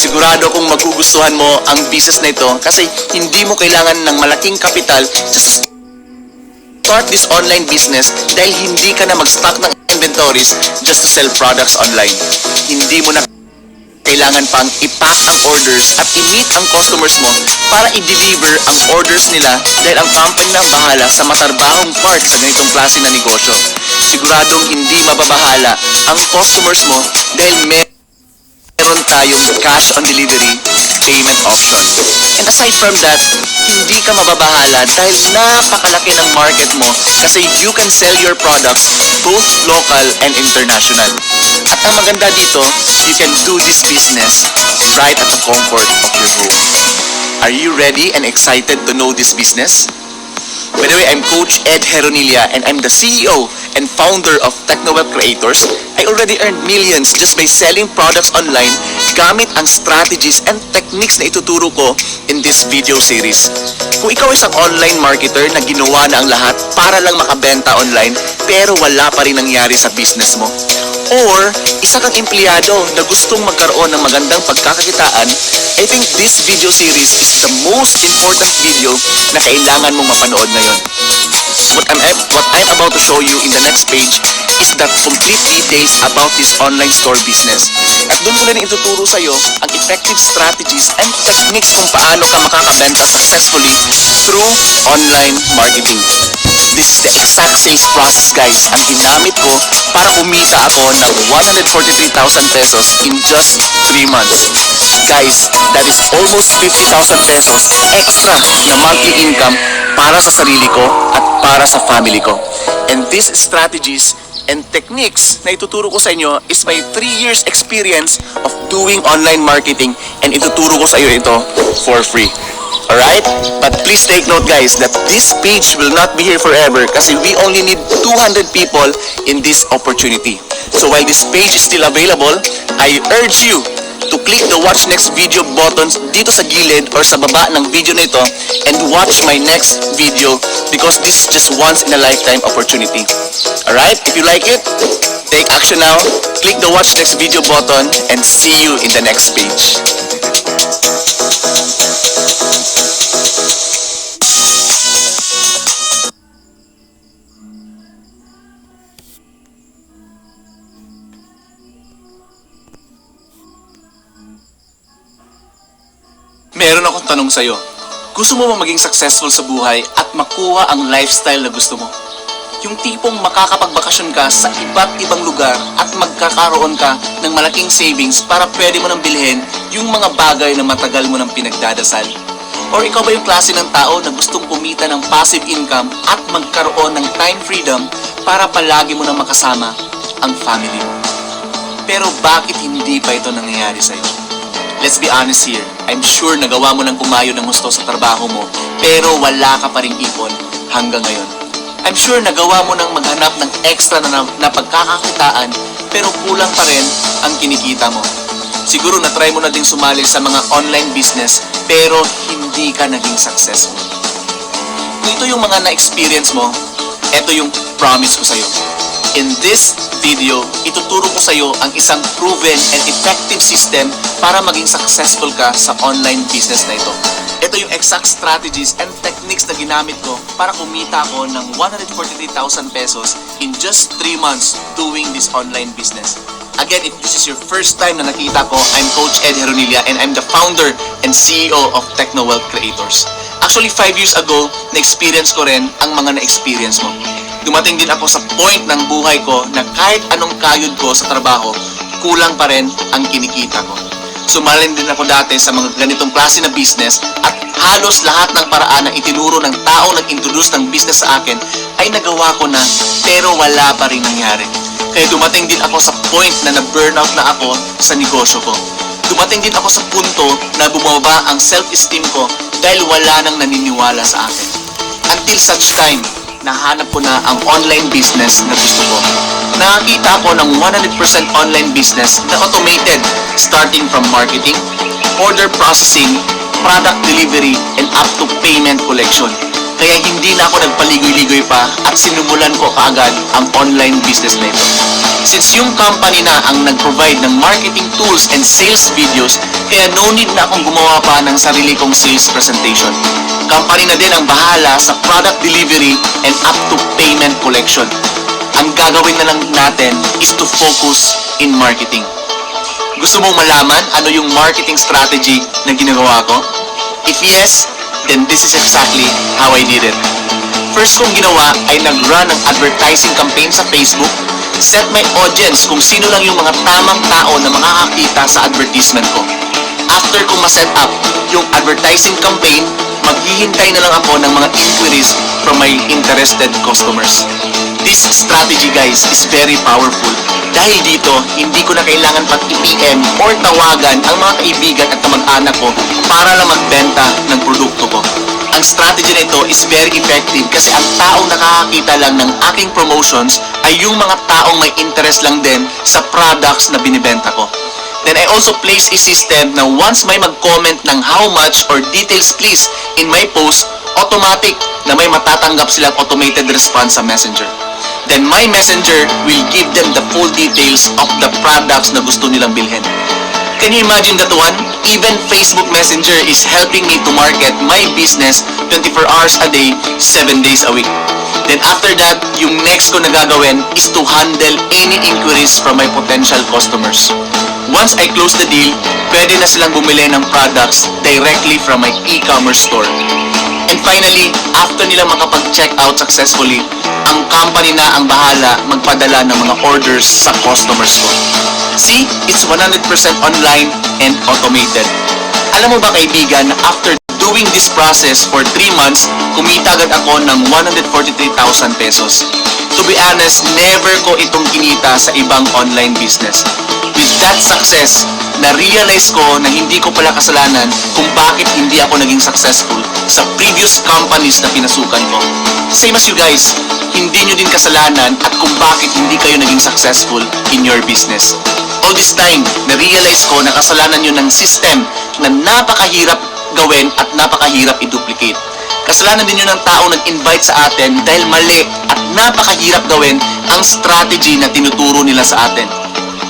Sigurado kong magugustuhan mo ang business na ito kasi hindi mo kailangan ng malaking kapital just to start this online business dahil hindi ka na mag-stock ng inventories just to sell products online. Hindi mo na kailangan pang i-pack ang orders at i-meet ang customers mo para i-deliver ang orders nila dahil ang company na ang bahala sa matarbahong part sa ganitong klase na negosyo. Siguradong hindi mababahala ang customers mo dahil meron tayong cash on delivery payment option. And aside from that, hindi ka mababahala dahil napakalaki ng market mo kasi you can sell your products both local and international. At ang maganda dito, you can do this business right at the comfort of your home. Are you ready and excited to know this business? By the way, I'm Coach Ed Heronilia and I'm the CEO and founder of TechnoWeb Creators. I already earned millions just by selling products online gamit ang strategies and techniques na ituturo ko in this video series. Kung ikaw ay isang online marketer na ginawa na ang lahat para lang makabenta online pero wala pa rin nangyari sa business mo, or isa kang empleyado na gustong magkaroon ng magandang pagkakakitaan, I think this video series is the most important video na kailangan mong mapanood ngayon. What I'm about to show you in the next page is the complete details about this online store business. At doon ko rin ituturo sa iyo ang effective strategies and techniques kung paano ka makakabenta successfully through online marketing. This is the exact sales process, guys, ang ginamit ko para kumita ako ng 143,000 pesos in just 3 months. Guys, that is almost 50,000 pesos extra na monthly income para sa sarili ko at para sa family ko. And these strategies and techniques na ituturo ko sa inyo is my 3 years experience of doing online marketing and ituturo ko sa iyo ito for free. Alright? But please take note, guys, that this page will not be here forever kasi we only need 200 people in this opportunity. So while this page is still available, I urge you to click the watch next video buttons dito sa gilid or sa baba ng video nito and watch my next video because this is just once in a lifetime opportunity. Alright? If you like it, take action now, click the watch next video button and see you in the next page. Meron akong tanong sa'yo. Gusto mo ba maging successful sa buhay at makuha ang lifestyle na gusto mo? Yung tipong makakapagbakasyon ka sa iba't ibang lugar at magkakaroon ka ng malaking savings para pwede mo nang bilhin yung mga bagay na matagal mo nang pinagdadasal? Or ikaw ba yung klase ng tao na gustong kumita ng passive income at magkaroon ng time freedom para palagi mo nang makasama ang family mo? Pero bakit hindi pa ito nangyayari sa'yo? Let's be honest here. I'm sure nagawa mo ng kumayo ng gusto sa trabaho mo, pero wala ka pa ring ipon hanggang ngayon. I'm sure nagawa mo ng maghanap ng extra na pagkakakitaan, pero kulang pa rin ang kinikita mo. Siguro na-try mo na ding sumali sa mga online business, pero hindi ka naging successful. Kung ito yung mga na-experience mo, ito yung promise ko sa'yo. In this video, ituturo ko sa iyo ang isang proven and effective system para maging successful ka sa online business na ito. Ito yung exact strategies and techniques na ginamit ko para kumita ako ng 143,000 pesos in just 3 months doing this online business. Again, if this is your first time na nakita ko, I'm Coach Ed Heronilia and I'm the founder and CEO of TechnoWeb Creators. Actually, 5 years ago, na-experience ko rin ang mga na-experience mo. Dumating din ako sa point ng buhay ko na kahit anong kayod ko sa trabaho, kulang pa rin ang kinikita ko. Sumalin din ako dati sa mga ganitong klase na business at halos lahat ng paraan na itinuro ng taong nag-introduce ng business sa akin ay nagawa ko na pero wala pa rin nangyari. Kaya dumating din ako sa point na na-burnout na ako sa negosyo ko. Dumating din ako sa punto na bumaba ang self-esteem ko dahil wala nang naniniwala sa akin. Until such time, nahanap ko na ang online business na gusto ko. Nakakita ko ng 100% online business na automated starting from marketing, order processing, product delivery, and up to payment collection. Kaya hindi na ako nagpaligoy-ligoy pa at sinumulan ko kaagad ang online business na ito. Since yung company na ang nag-provide ng marketing tools and sales videos, kaya no need na akong gumawa pa ng sarili kong sales presentation. Company na din ang bahala sa product delivery and up to payment collection. Ang gagawin na lang natin is to focus in marketing. Gusto mong malaman ano yung marketing strategy na ginagawa ko? If yes, then this is exactly how I did it. First kong ginawa ay nag-run ng advertising campaign sa Facebook, set my audience kung sino lang yung mga tamang tao na makakakita sa advertisement ko. After kong ma-set up yung advertising campaign, maghihintay na lang ako ng mga inquiries from my interested customers. This strategy, guys, is very powerful. Dahil dito, hindi ko na kailangan pag i-PM or tawagan ang mga kaibigan at kamag-anak ko para lang magbenta ng produkto ko. Ang strategy na ito is very effective kasi ang taong nakakakita lang ng aking promotions ay yung mga taong may interest lang din sa products na binibenta ko. Then I also place a system na once may mag-comment ng how much or details please in my post, automatic na may matatanggap silang automated response sa Messenger. Then my Messenger will give them the full details of the products na gusto nilang bilhin. Can you imagine that one? Even Facebook Messenger is helping me to market my business 24 hours a day, 7 days a week. Then after that, yung next ko na gagawin is to handle any inquiries from my potential customers. Once I close the deal, pwede na silang bumili ng products directly from my e-commerce store. And finally, after nila makapag-check out successfully, ang company na ang bahala magpadala ng mga orders sa customers ko. See, it's 100% online and automated. Alam mo ba kaibigan na after doing this process for 3 months, kumita agad ako ng 143,000 pesos. To be honest, never ko itong kinita sa ibang online business. With that success, na-realize ko na hindi ko pala kasalanan kung bakit hindi ako naging successful sa previous companies na pinasukan ko. Same as you guys, hindi nyo din kasalanan at kung bakit hindi kayo naging successful in your business. All this time, na-realize ko na kasalanan nyo ng system na napakahirap gawin at napakahirap i-duplicate. Kasalanan din yun ng tao nag-invite sa atin dahil mali at napakahirap gawin ang strategy na tinuturo nila sa atin.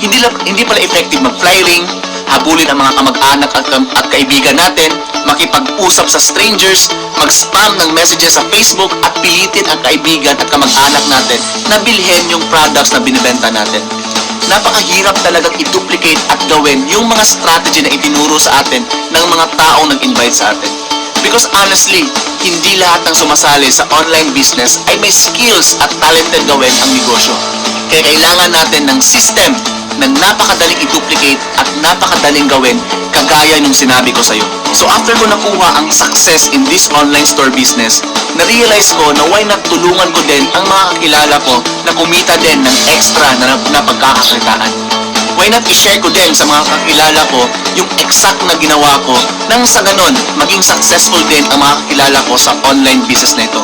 Hindi pala effective mag-fly ring, habulin ang mga kamag-anak at kaibigan natin, makipag-usap sa strangers, mag-spam ng messages sa Facebook at pilitin ang kaibigan at kamag-anak natin na bilhin yung products na binibenta natin. Napakahirap talagang i-duplicate at gawin yung mga strategy na itinuro sa atin ng mga taong nag-invite sa atin. Because honestly, hindi lahat ng sumasali sa online business ay may skills at talented gawin ang negosyo. Kaya kailangan natin ng system na napakadaling i-duplicate at napakadaling gawin kagaya nung sinabi ko sa'yo. So after ko nakuha ang success in this online store business, na-realize ko na why not tulungan ko din ang mga kakilala ko na kumita din ng extra na pagkakakitaan. Why not i-share ko din sa mga kakilala ko yung exact na ginawa ko nang sa ganon maging successful din ang mga kakilala ko sa online business na ito.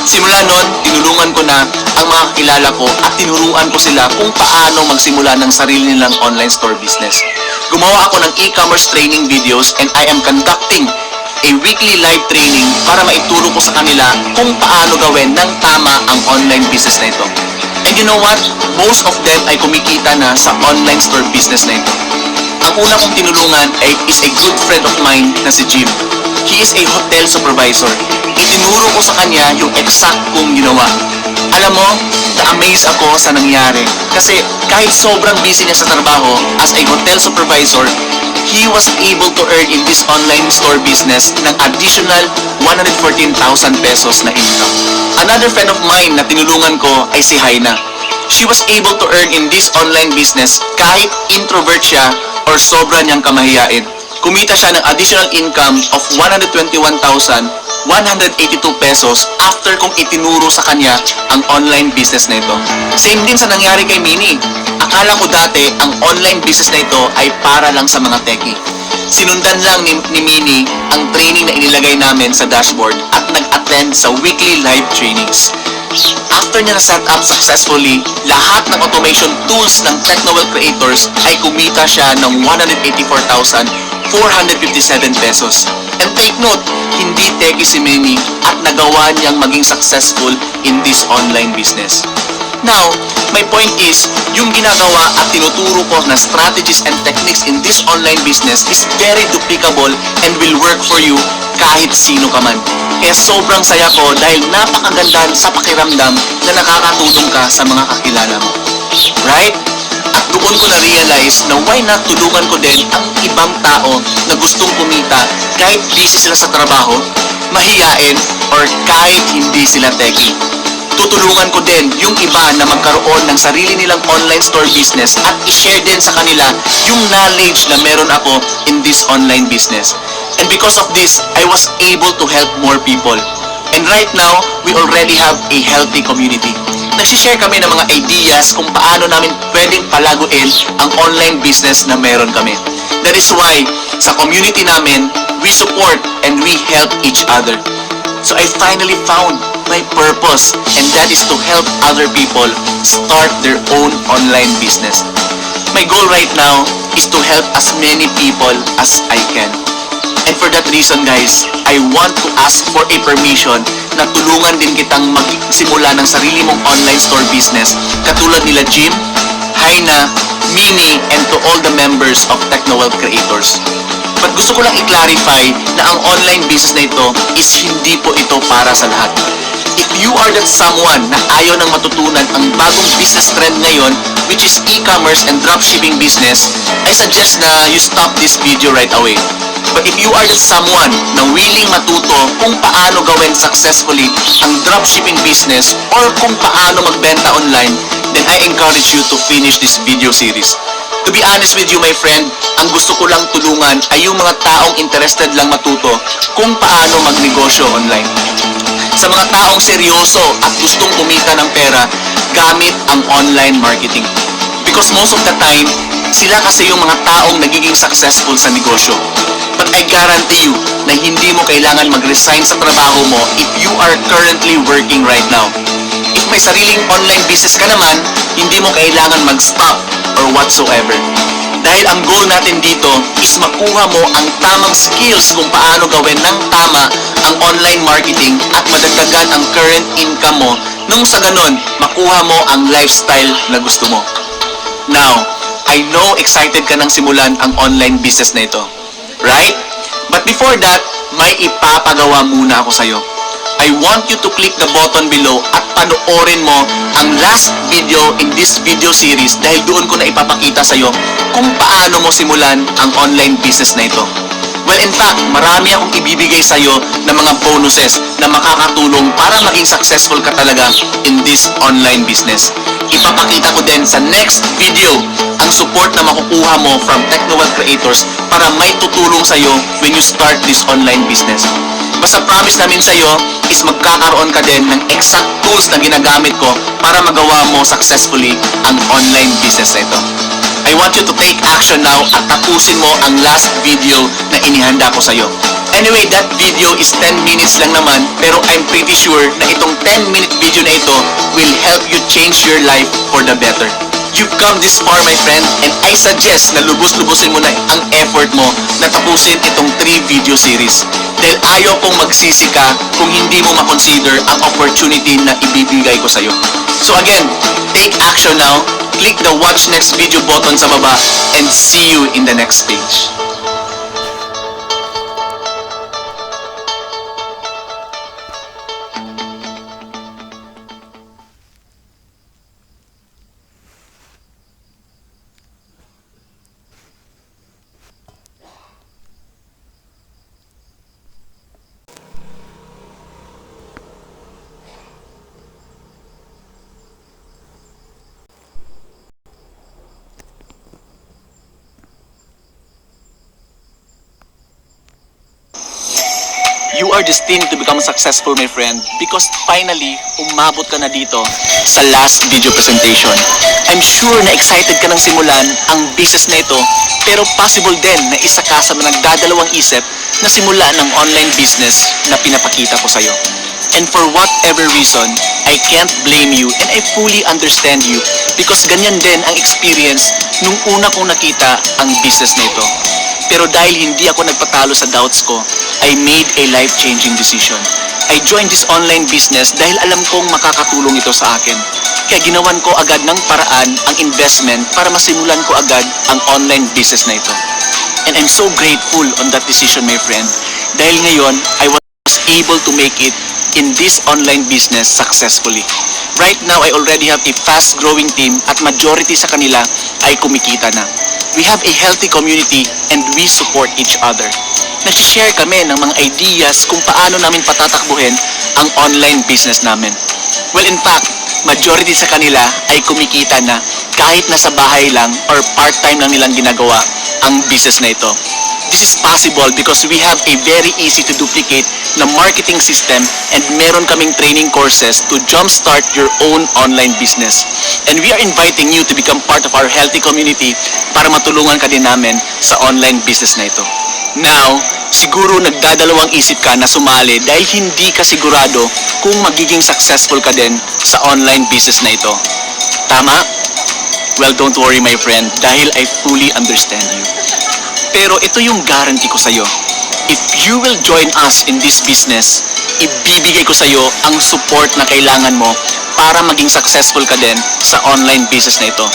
Simula nun, tinulungan ko na ang mga kakilala ko at tinuruan ko sila kung paano magsimula ng sarili nilang online store business. Gumawa ako ng e-commerce training videos and I am conducting a weekly live training para maituro ko sa kanila kung paano gawin ng tama ang online business na ito. And you know what? Most of them ay kumikita na sa online store business na ito. Ang una kong tinulungan is a good friend of mine na si Jim. He is a hotel supervisor. Itinuro ko sa kanya yung exact kong ginawa. Alam mo, na-amaze ako sa nangyari. Kasi kahit sobrang busy niya sa trabaho as a hotel supervisor, he was able to earn in this online store business ng additional 114,000 pesos na income. Another friend of mine na tinulungan ko ay si Haina. She was able to earn in this online business kahit introvert siya or sobra niyang kamahiyain. Kumita siya ng additional income of 121,182 pesos after kong itinuro sa kanya ang online business na ito. Same din sa nangyari kay Mini. Akala ko dati ang online business na ito ay para lang sa mga techie. Sinundan lang ni Mini ang training na inilagay namin sa dashboard at nag-attend sa weekly live trainings. After niya na-set up successfully, lahat ng automation tools ng Technowell creators ay kumita siya ng 184,400 457 pesos. And take note, hindi teki si Manny at nagawa niyang maging successful in this online business. Now, my point is, yung ginagawa at tinuturo ko na strategies and techniques in this online business is very duplicable and will work for you kahit sino ka man. Kaya sobrang saya ko dahil napakaganda sa pakiramdam na nakakatulong ka sa mga kakilala mo. Right? At doon ko na-realize na why not tulungan ko din ang ibang tao na gustong kumita kahit busy sila sa trabaho, mahiyain, or kahit hindi sila techie. Tutulungan ko din yung iba na magkaroon ng sarili nilang online store business at i-share din sa kanila yung knowledge na meron ako in this online business. And because of this, I was able to help more people. And right now, we already have a healthy community. Nagsishare kami ng mga ideas kung paano namin pwedeng palaguin ang online business na meron kami. That is why, sa community namin, we support and we help each other. So I finally found my purpose, and that is to help other people start their own online business. My goal right now is to help as many people as I can. And for that reason, guys, I want to ask for a permission na tulungan din kitang magsimula ng sarili mong online store business katulad nila Jim, Haina, Mini, and to all the members of Technoworld Creators. But gusto ko lang i-clarify na ang online business na ito is hindi po ito para sa lahat. If you are that someone na ayaw nang matutunan ang bagong business trend ngayon, which is e-commerce and dropshipping business, I suggest na you stop this video right away. But if you are that someone na willing matuto kung paano gawin successfully ang dropshipping business or kung paano magbenta online, then I encourage you to finish this video series. To be honest with you, my friend, ang gusto ko lang tulungan ay yung mga taong interested lang matuto kung paano magnegosyo online. Sa mga taong seryoso at gustong kumita ng pera gamit ang online marketing. Because most of the time, sila kasi yung mga taong nagiging successful sa negosyo. But I guarantee you na hindi mo kailangan mag-resign sa trabaho mo if you are currently working right now. If may sariling online business ka naman, hindi mo kailangan mag-stop or whatsoever. Dahil ang goal natin dito is makuha mo ang tamang skills kung paano gawin ng tama ang online marketing at madagdagan ang current income mo nung sa ganon makuha mo ang lifestyle na gusto mo. Now, I know excited ka nang simulan ang online business na ito. Right? But before that, may ipapagawa muna ako sa'yo. I want you to click the button below at panoorin mo ang last video in this video series dahil doon ko na ipapakita sa'yo kung paano mo simulan ang online business na ito. Well, in fact, marami akong ibibigay sa'yo ng mga bonuses na makakatulong para maging successful ka talaga in this online business. Ipapakita ko din sa next video ang support na makukuha mo from Technoworld Creators para may tutulong sa'yo when you start this online business. Basta promise namin sa'yo is magkakaroon ka din ng exact tools na ginagamit ko para magawa mo successfully ang online business na ito. I want you to take action now at tapusin mo ang last video na inihanda ko sa'yo. Anyway, that video is 10 minutes lang naman, pero I'm pretty sure na itong 10-minute video na ito will help you change your life for the better. You've come this far, my friend, and I suggest na lubos-lubosin mo na ang effort mo na tapusin itong 3 video series. Dahil ayaw kong magsisi ka kung hindi mo makonsider ang opportunity na ibibigay ko sa'yo. So again, take action now, click the watch next video button sa baba, and see you in the next stage. You are destined to become successful, my friend, because finally, umabot ka na dito sa last video presentation. I'm sure na excited ka nang simulan ang business na ito, pero possible din na isa ka sa mga nagdadalawang isip na simula ng online business na pinapakita ko sa'yo. And for whatever reason, I can't blame you and I fully understand you because ganyan din ang experience nung una kong nakita ang business na ito. Pero dahil hindi ako nagpatalo sa doubts ko, I made a life-changing decision. I joined this online business dahil alam kong makakatulong ito sa akin. Kaya ginawan ko agad ng paraan ang investment para masimulan ko agad ang online business na ito. And I'm so grateful on that decision, my friend. Dahil ngayon, I was able to make it in this online business successfully. Right now, I already have a fast-growing team at majority sa kanila ay kumikita na. We have a healthy community and we support each other. Nag-share kami ng mga ideas kung paano namin patatakbuhin ang online business namin. Well, in fact, majority sa kanila ay kumikita na kahit nasa bahay lang or part-time lang nilang ginagawa ang business na ito. This is possible because we have a very easy to duplicate na marketing system and meron kaming training courses to jumpstart your own online business. And we are inviting you to become part of our healthy community para matulungan ka din namin sa online business na ito. Now, siguro nagdadalawang isip ka na sumali dahil hindi ka sigurado kung magiging successful ka din sa online business na ito. Tama? Well, don't worry my friend dahil I fully understand you. Pero ito yung guarantee ko sa'yo. If you will join us in this business, ibibigay ko sa'yo ang support na kailangan mo para maging successful ka din sa online business na ito.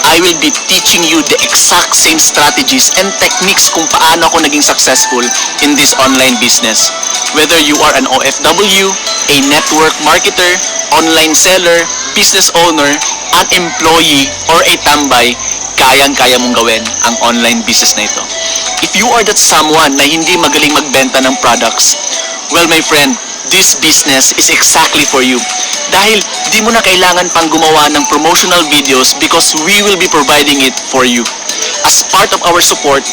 I will be teaching you the exact same strategies and techniques kung paano ako naging successful in this online business. Whether you are an OFW, a network marketer, online seller, business owner, an employee, or a tambay, kayang-kaya mong gawin ang online business na ito. If you are that someone na hindi magaling magbenta ng products, well my friend, this business is exactly for you. Dahil di mo na kailangan pang gumawa ng promotional videos because we will be providing it for you. As part of our support,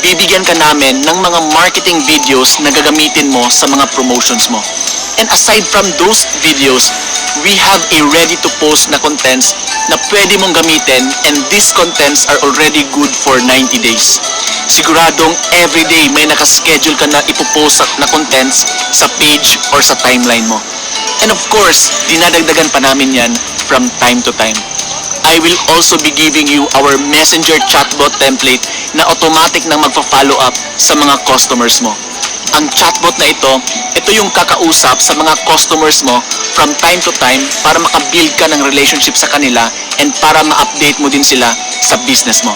bibigyan ka namin ng mga marketing videos na gagamitin mo sa mga promotions mo. And aside from those videos, we have a ready-to-post na contents na pwede mong gamitin and these contents are already good for 90 days. Siguradong everyday may nakaschedule ka na ipopost na contents sa page or sa timeline mo. And of course, dinadagdagan pa namin yan from time to time. I will also be giving you our messenger chatbot template na automatic nang magpa-follow up sa mga customers mo. Ang chatbot na ito yung kakausap sa mga customers mo from time to time para makabuild ka ng relationship sa kanila and para ma-update mo din sila sa business mo.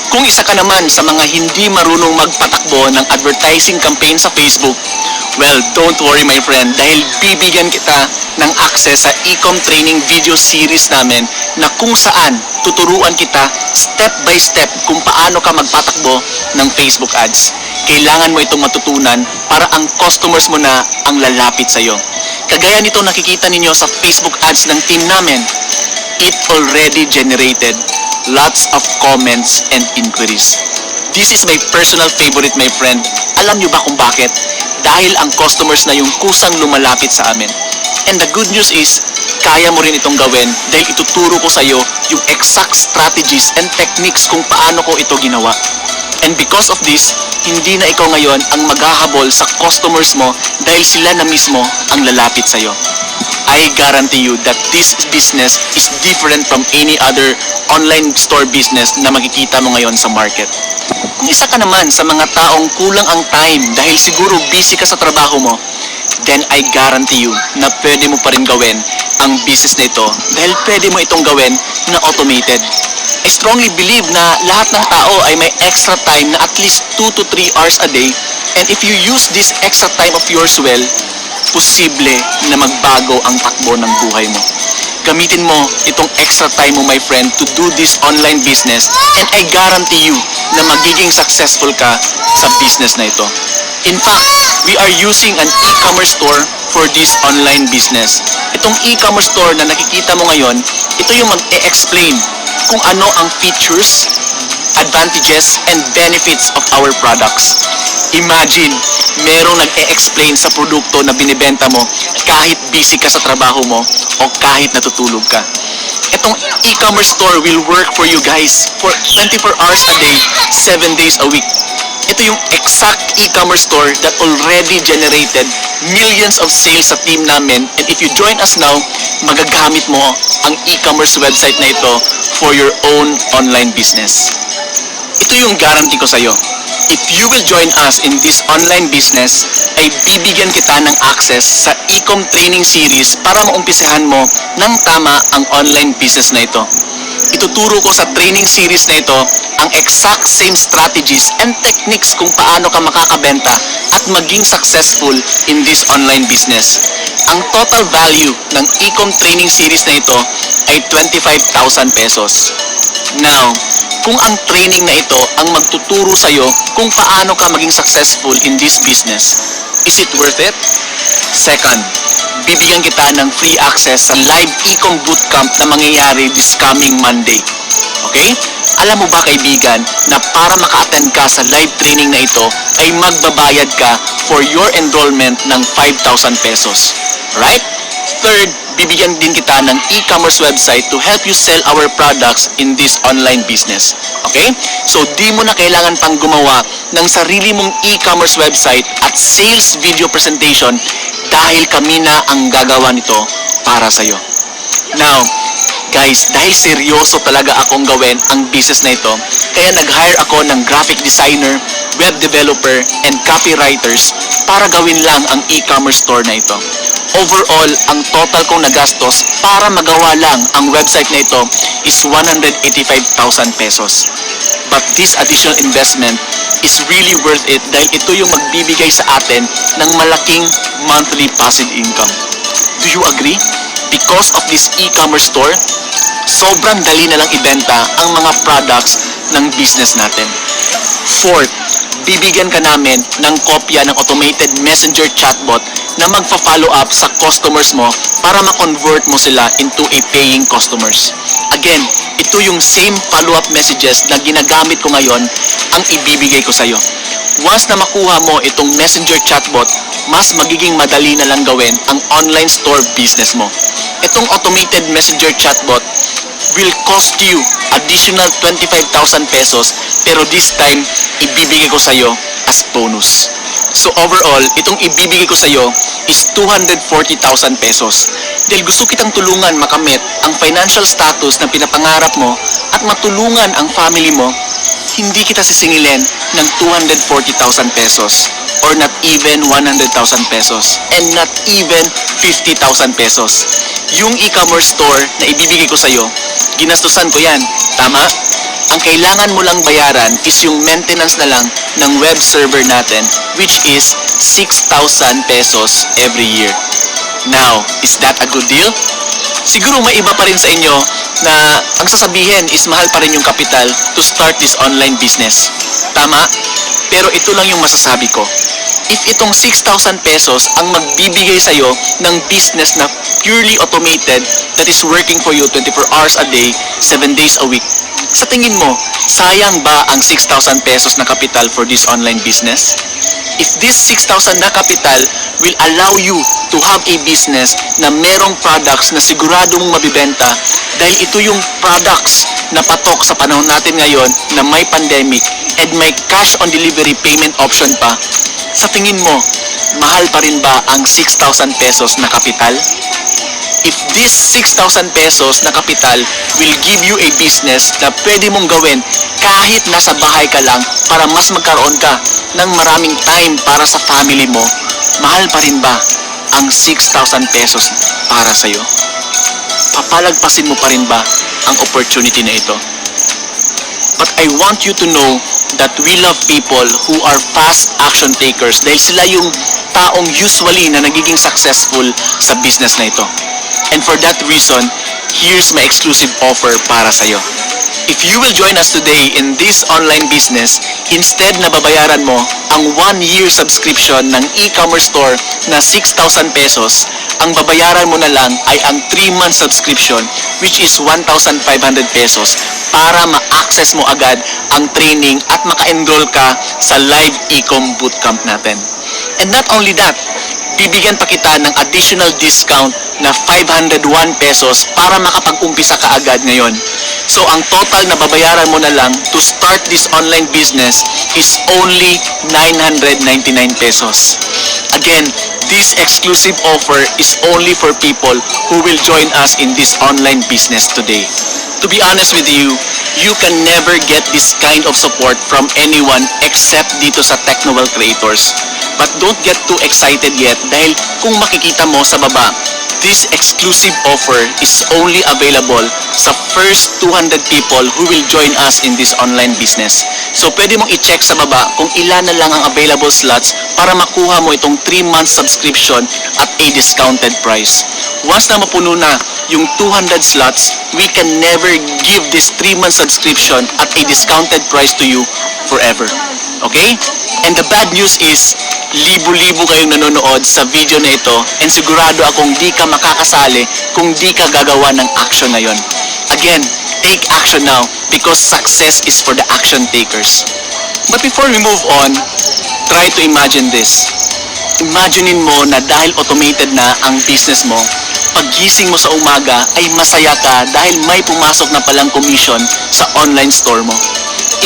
Kung isa ka naman sa mga hindi marunong magpatakbo ng advertising campaign sa Facebook, well, don't worry my friend dahil bibigyan kita ng access sa e-com training video series namin na kung saan tuturuan kita step by step kung paano ka magpatakbo ng Facebook ads. Kailangan mo itong matutunan para ang customers mo na ang lalapit sa'yo. Kagaya nito nakikita ninyo sa Facebook ads ng team namin, it already generated lots of comments and inquiries. This is my personal favorite, my friend. Alam nyo ba kung bakit? Dahil ang customers na yung kusang lumalapit sa amin. And the good news is, kaya mo rin itong gawin dahil ituturo ko sa iyo yung exact strategies and techniques kung paano ko ito ginawa. And because of this, hindi na ikaw ngayon ang maghahabol sa customers mo dahil sila na mismo ang lalapit sa iyo. I guarantee you that this business is different from any other online store business na makikita mo ngayon sa market. Kung isa ka naman sa mga taong kulang ang time dahil siguro busy ka sa trabaho mo, then I guarantee you na pwede mo pa rin gawin ang business na ito dahil pwede mo itong gawin na automated. I strongly believe na lahat ng tao ay may extra time na at least 2 to 3 hours a day, and if you use this extra time of yours well, posible na magbago ang takbo ng buhay mo. Gamitin mo itong extra time mo, my friend, to do this online business, and I guarantee you na magiging successful ka sa business na ito. In fact, we are using an e-commerce store for this online business. Itong e-commerce store na nakikita mo ngayon, ito yung mag-e-explain kung ano ang features, advantages, and benefits of our products. Imagine, merong nag-e-explain sa produkto na binibenta mo kahit busy ka sa trabaho mo o kahit natutulog ka. Itong e-commerce store will work for you guys for 24 hours a day, 7 days a week. Ito yung exact e-commerce store that already generated millions of sales sa team namin, and if you join us now, magagamit mo ang e-commerce website na ito for your own online business. Ito yung guarantee ko sa'yo. If you will join us in this online business, ay bibigyan kita ng access sa Ecom Training Series para maumpisahan mo ng tama ang online business na ito. Ituturo ko sa training series na ito ang exact same strategies and techniques kung paano ka makakabenta at maging successful in this online business. Ang total value ng Ecom Training Series na ito ay 25,000 pesos. Now, kung ang training na ito ang magtuturo sa'yo kung paano ka maging successful in this business, is it worth it? Second, bibigyan kita ng free access sa live Ecom Bootcamp na mangyayari this coming Monday. Okay? Alam mo ba kaibigan na para maka-attend ka sa live training na ito ay magbabayad ka for your enrollment ng 5,000 pesos. Right? Third, bibigyan din kita ng e-commerce website to help you sell our products in this online business. Okay? So, di mo na kailangan pang gumawa ng sarili mong e-commerce website at sales video presentation dahil kami na ang gagawa nito para sa'yo. Now, guys, dahil seryoso talaga akong gawin ang business na ito, kaya nag-hire ako ng graphic designer, web developer, and copywriters para gawin lang ang e-commerce store na ito. Overall, ang total kong nagastos para magawa lang ang website na ito is 185,000 pesos. But this additional investment is really worth it dahil ito yung magbibigay sa atin ng malaking monthly passive income. Do you agree? Because of this e-commerce store, sobrang dali na lang ibenta ang mga products ng business natin. Fourth, bibigyan ka namin ng kopya ng automated messenger chatbot na magpa-follow up sa customers mo para ma-convert mo sila into a paying customers. Again, ito yung same follow-up messages na ginagamit ko ngayon ang ibibigay ko sa'yo. Once na makuha mo itong messenger chatbot, mas magiging madali na lang gawin ang online store business mo. Itong automated messenger chatbot will cost you additional 25,000 pesos pero this time, ibibigay ko sa'yo as bonus. So overall, itong ibibigay ko sa'yo is 240,000 pesos. Dahil gusto kitang tulungan makamit ang financial status na pinapangarap mo at matulungan ang family mo, hindi kita sisingilin ng 240,000 pesos or not even 100,000 pesos and not even 50,000 pesos. Yung e-commerce store na ibibigay ko sa'yo, ginastusan ko yan. Tama? Ang kailangan mo lang bayaran is yung maintenance na lang ng web server natin which is 6,000 pesos every year. Now, is that a good deal? Siguro may iba pa rin sa inyo na ang sasabihin is mahal pa rin yung kapital to start this online business. Tama? Pero ito lang yung masasabi ko. If itong 6,000 pesos ang magbibigay sa'yo ng business na purely automated that is working for you 24 hours a day, 7 days a week, sa tingin mo, sayang ba ang 6,000 pesos na kapital for this online business? If this 6,000 na kapital will allow you to have a business na merong products na sigurado mong mabibenta dahil ito yung products na patok sa panahon natin ngayon na may pandemic and may cash on delivery payment option pa, sa tingin mo, mahal pa rin ba ang 6,000 pesos na kapital? If this 6,000 pesos na kapital will give you a business na pwede mong gawin kahit nasa bahay ka lang para mas magkaroon ka ng maraming time para sa family mo, mahal pa rin ba ang 6,000 pesos para sa'yo? Papalagpasin mo pa rin ba ang opportunity na ito? But I want you to know that we love people who are fast action takers dahil sila yung taong usually na nagiging successful sa business na ito. And for that reason, here's my exclusive offer para sa'yo. If you will join us today in this online business, instead na babayaran mo ang 1-year subscription ng e-commerce store na 6,000 pesos, ang babayaran mo na lang ay ang 3-month subscription which is 1,500 pesos para ma-access mo agad ang training at maka-enroll ka sa live Ecom Bootcamp natin. And not only that, bibigyan pa kita ng additional discount na 501 pesos para makapag-umpisa ka agad ngayon. So, ang total na babayaran mo na lang to start this online business is only 999 pesos. Again, this exclusive offer is only for people who will join us in this online business today. To be honest with you, you can never get this kind of support from anyone except dito sa Technowell Creators. But don't get too excited yet dahil kung makikita mo sa baba, this exclusive offer is only available sa first 200 people who will join us in this online business. So pwede mong i-check sa baba kung ilan na lang ang available slots para makuha mo itong 3-month subscription at a discounted price. Once na mapuno na yung 200 slots, we can never give this 3-month subscription at a discounted price to you forever. Okay? And the bad news is, libo-libo kayong nanonood sa video na ito and sigurado akong di ka makakasali kung di ka gagawa ng action na yon. Again, take action now because success is for the action takers. But before we move on, try to imagine this. Imaginein mo na dahil automated na ang business mo, paggising mo sa umaga ay masaya ka dahil may pumasok na palang commission sa online store mo.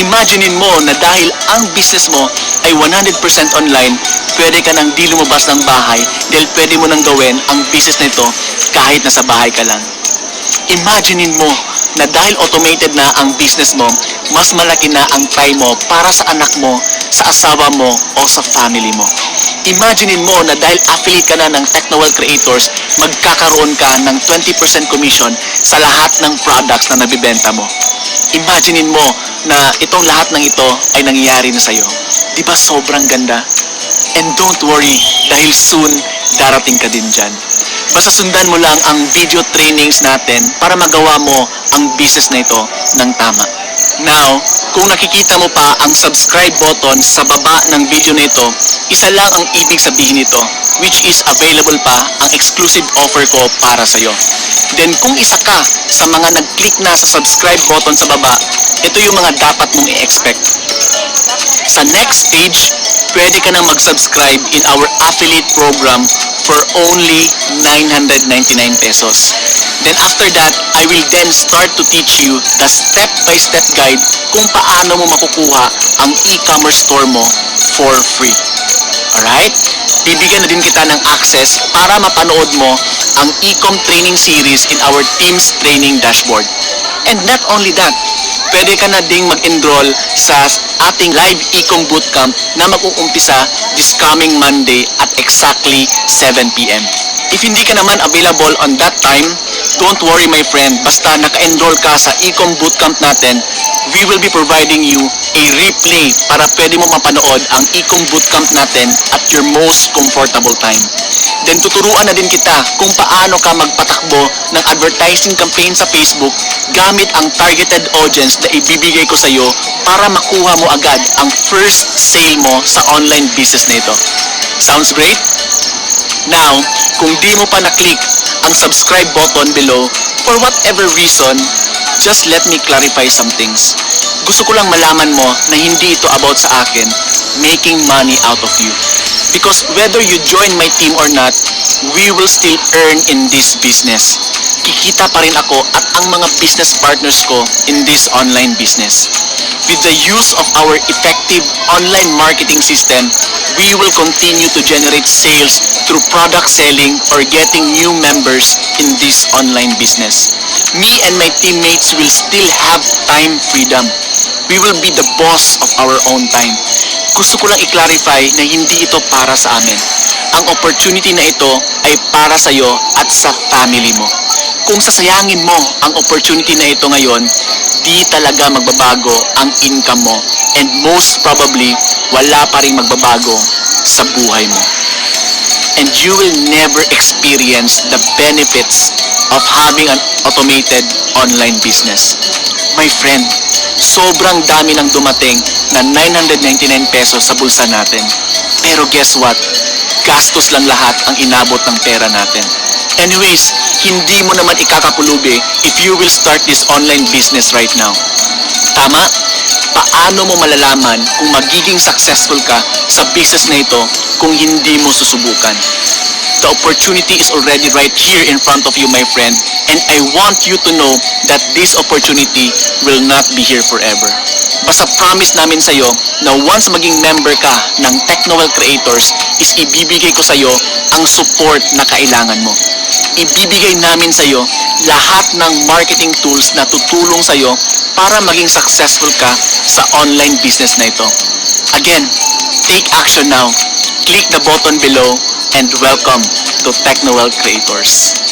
Imaginein mo na dahil ang business mo ay 100% online, pwede ka nang di lumabas ng bahay dahil pwede mo nang gawin ang business na ito kahit nasa bahay ka lang. Imaginein mo na dahil automated na ang business mo, mas malaki na ang time mo para sa anak mo, sa asawa mo, o sa family mo. Imaginein mo na dahil affiliate ka na ng Technowell Creators, magkakaroon ka ng 20% commission sa lahat ng products na nabibenta mo. Imaginein mo na itong lahat ng ito ay nangyayari na sa'yo. Di ba sobrang ganda? And don't worry, dahil soon, darating ka din dyan. Basta sundan mo lang ang video trainings natin para magawa mo ang business na ito ng tama. Now, kung nakikita mo pa ang subscribe button sa baba ng video na ito, isa lang ang ibig sabihin nito, which is available pa ang exclusive offer ko para sa'yo. Then kung isa ka sa mga nag-click na sa subscribe button sa baba, ito yung mga dapat mong i-expect. Sa next stage, pwede ka nang mag-subscribe in our affiliate program for only 999 pesos. Then after that, I will then start to teach you the step-by-step guide kung paano mo makukuha ang e-commerce store mo for free. Alright? Bibigyan na din kita ng access para mapanood mo ang e-com training series in our Teams Training Dashboard. And not only that, pwede ka na ding mag-enroll sa ating live e-com bootcamp na mag-uumpisa this coming Monday at exactly 7 p.m. If hindi ka naman available on that time, don't worry my friend, basta naka-enroll ka sa e-com bootcamp natin, we will be providing you a replay para pwede mo mapanood ang e-com bootcamp natin at your most comfortable time. Then tuturuan na din kita kung paano ka magpatakbo ng advertising campaign sa Facebook gamit ang targeted audience na ibibigay ko sa iyo para makuha mo agad ang first sale mo sa online business na ito. Sounds great? Now, kung di mo pa na-click ang subscribe button below, for whatever reason, just let me clarify some things. Gusto ko lang malaman mo na hindi ito about sa akin making money out of you. Because whether you join my team or not, we will still earn in this business. Kikita pa rin ako at ang mga business partners ko in this online business. With the use of our effective online marketing system, we will continue to generate sales through product selling or getting new members in this online business. Me and my teammates will still have time freedom. We will be the boss of our own time. Gusto ko lang i-clarify na hindi ito para sa amin. Ang opportunity na ito ay para sa iyo at sa family mo. Kung sasayangin mo ang opportunity na ito ngayon, di talaga magbabago ang income mo and most probably wala pa rin magbabago sa buhay mo. And you will never experience the benefits of having an automated online business. My friend, sobrang dami nang dumating na 999 pesos sa bulsa natin. Pero guess what? Gastos lang lahat ang inabot ng pera natin. Anyways, hindi mo naman ikakapulubi if you will start this online business right now. Tama? Paano mo malalaman kung magiging successful ka sa business na ito kung hindi mo susubukan? The opportunity is already right here in front of you, my friend, and I want you to know that this opportunity will not be here forever. Basta promise namin sa'yo na once maging member ka ng Technowell Creators is ibibigay ko sa'yo ang support na kailangan mo. Ibibigay namin sa'yo lahat ng marketing tools na tutulong sa'yo para maging successful ka sa online business na ito. Again, take action now. Click the button below and welcome to Technowell Creators.